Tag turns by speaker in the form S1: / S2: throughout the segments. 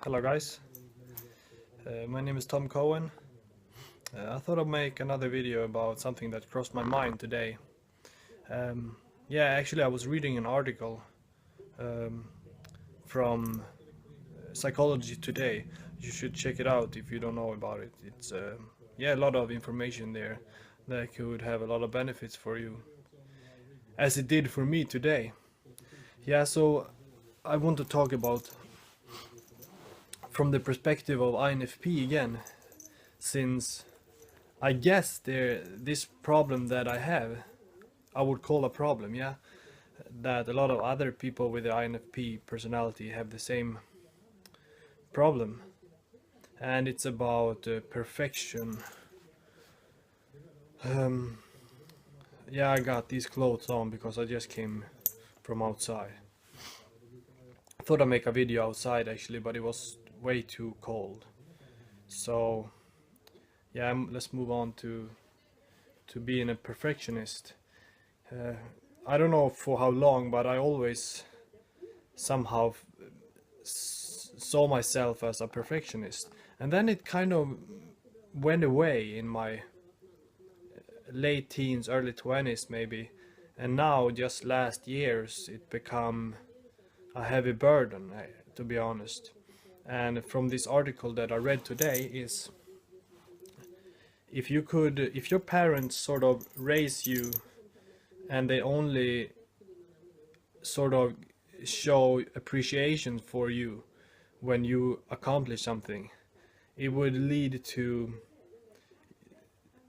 S1: Hello guys, my name is Tom Cohen. I thought I'd make another video about something that crossed my mind today. Um, actually I was reading an article um, from Psychology Today. You should check it out if you don't know about it. It's a lot of information there that could have a lot of benefits for you, as it did for me today. So I want to talk about from the perspective of INFP again, since I guess this problem that I have, I would call a problem, that a lot of other people with the INFP personality have the same problem, and it's about perfection. Um, I got these clothes on because I just came from outside. I thought I'd make a video outside actually, but it was way too cold. So let's move on to being a perfectionist. I don't know for how long, but I always somehow saw myself as a perfectionist, and then it kind of went away in my late teens, early 20s maybe, and now just last years it become a heavy burden, to be honest. And from this article that I read today is, if your parents sort of raise you and they only sort of show appreciation for you when you accomplish something, it would lead to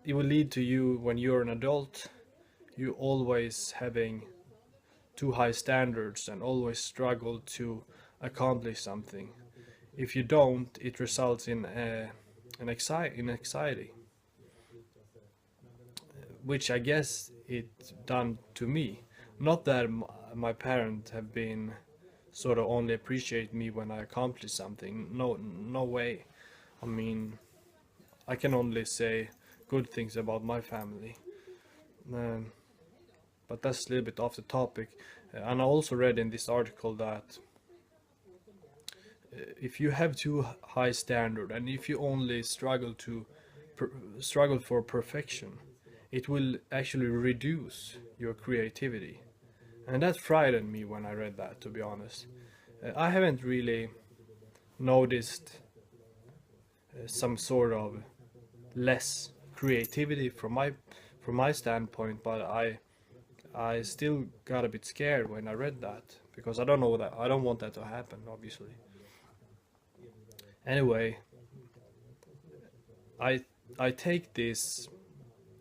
S1: you when you're an adult, you always having too high standards and always struggle to accomplish something. If you don't, it results in anxiety, which I guess it done to me. Not that my parents have been sort of only appreciate me when I accomplish something. No way. I mean, I can only say good things about my family. But that's a little bit off the topic. And I also read in this article that if you have too high standard and if you only struggle for perfection, it will actually reduce your creativity. And that frightened me when I read that, to be honest. I haven't really noticed some sort of less creativity from my standpoint, but I still got a bit scared when I read that, because I don't want that to happen, obviously. Anyway, I take this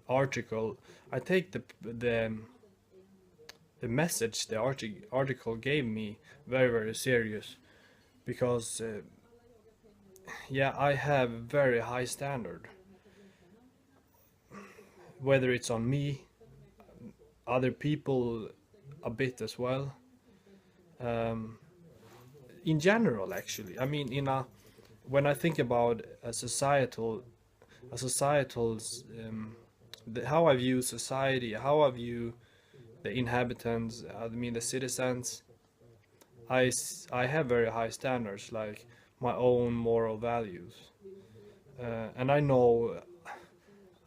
S1: article, I take the message the article gave me very serious, because I have very high standard, whether it's on me, other people a bit as well, in general actually. I mean, when I think about how I view society, how I view the inhabitants, I mean the citizens, I have very high standards, like my own moral values, and I know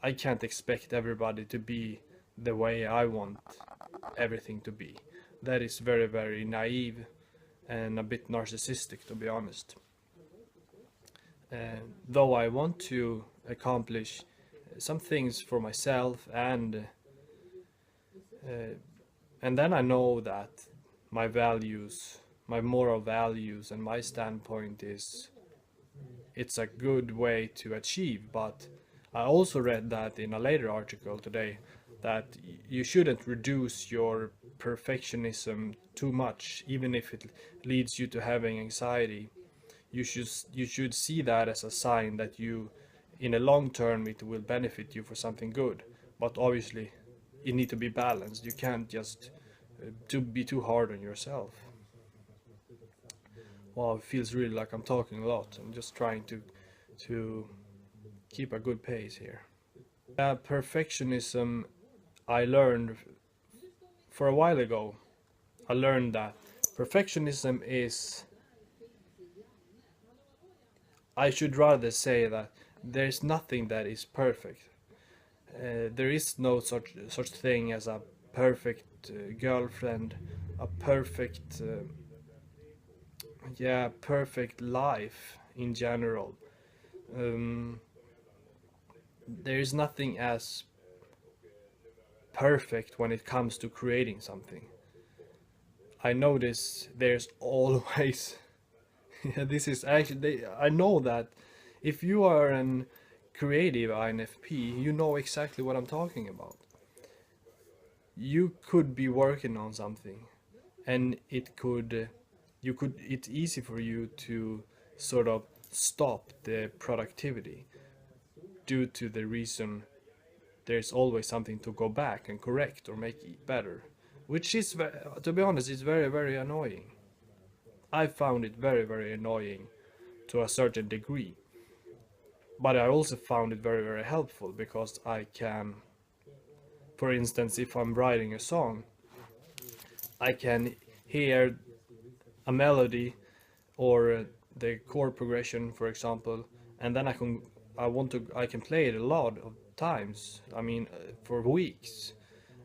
S1: I can't expect everybody to be the way I want everything to be. That is very naive and a bit narcissistic, to be honest. Though I want to accomplish some things for myself, and then I know that my values, my moral values and my standpoint it's a good way to achieve. But I also read that in a later article today, that you shouldn't reduce your perfectionism too much, even if it leads you to having anxiety. You should see that as a sign that in a long term it will benefit you for something good. But obviously you need to be balanced. You can't just be too hard on yourself. Well, it feels really like I'm talking a lot. I'm just trying to keep a good pace here. Perfectionism, I learned for a while ago. I learned that perfectionism is I should rather say that there's nothing that is perfect. There is no such thing as a perfect girlfriend, a perfect yeah, perfect life in general. Um, there is nothing as perfect when it comes to creating something. I notice there's always yeah, this is actually I know that if you are an creative INFP, you know exactly what I'm talking about. You could be working on something and it could you could it's easy for you to sort of stop the productivity due to the reason there's always something to go back and correct or make it better, which is to be honest, it's very annoying. I found it very annoying to a certain degree, but I also found it very helpful because I can, for instance, if I'm writing a song, I can hear a melody or the chord progression, for example, and then I can play it a lot of times. I mean, for weeks,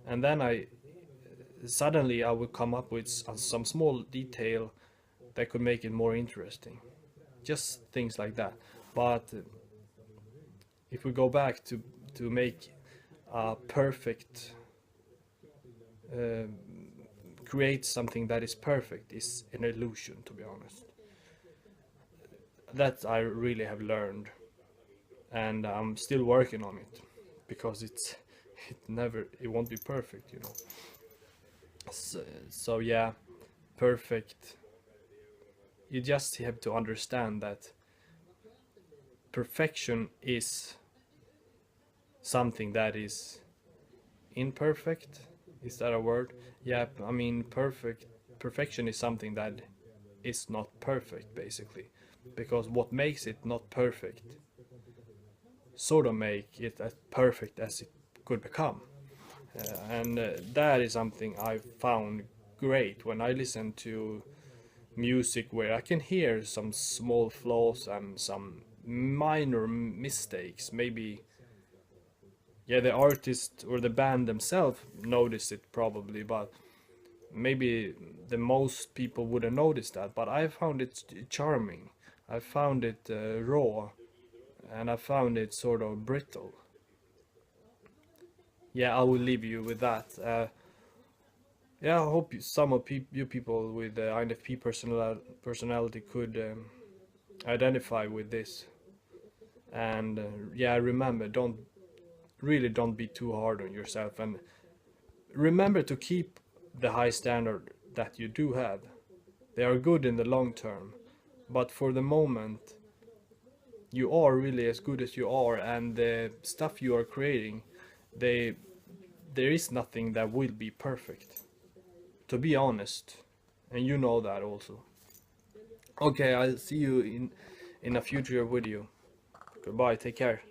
S1: and then I suddenly I will come up with some small detail that could make it more interesting. Just things like that. But if we go back to make a perfect uh, create something that is perfect is an illusion, to be honest. That I really have learned, and I'm still working on it because it won't be perfect, you know. So yeah, perfect. You just have to understand that perfection is something that is imperfect. Is that a word? Yeah, I mean perfection is something that is not perfect, basically, because what makes it not perfect sort of make it as perfect as it could become. And that is something I found great when I listen to music where I can hear some small flaws and some minor mistakes. Maybe, yeah, the artist or the band themselves notice it probably, but maybe the most people wouldn't notice that. But I found it charming. I found it raw, and I found it sort of brittle. Yeah, I will leave you with that. Yeah, I hope some of you people with INFP personality could identify with this. And yeah, remember, don't be too hard on yourself, and remember to keep the high standard that you do have. They are good in the long term, but for the moment, you are really as good as you are, and the stuff you are creating, they there is nothing that will be perfect, to be honest, and you know that also. Okay, I'll see you in a future video. Goodbye, take care.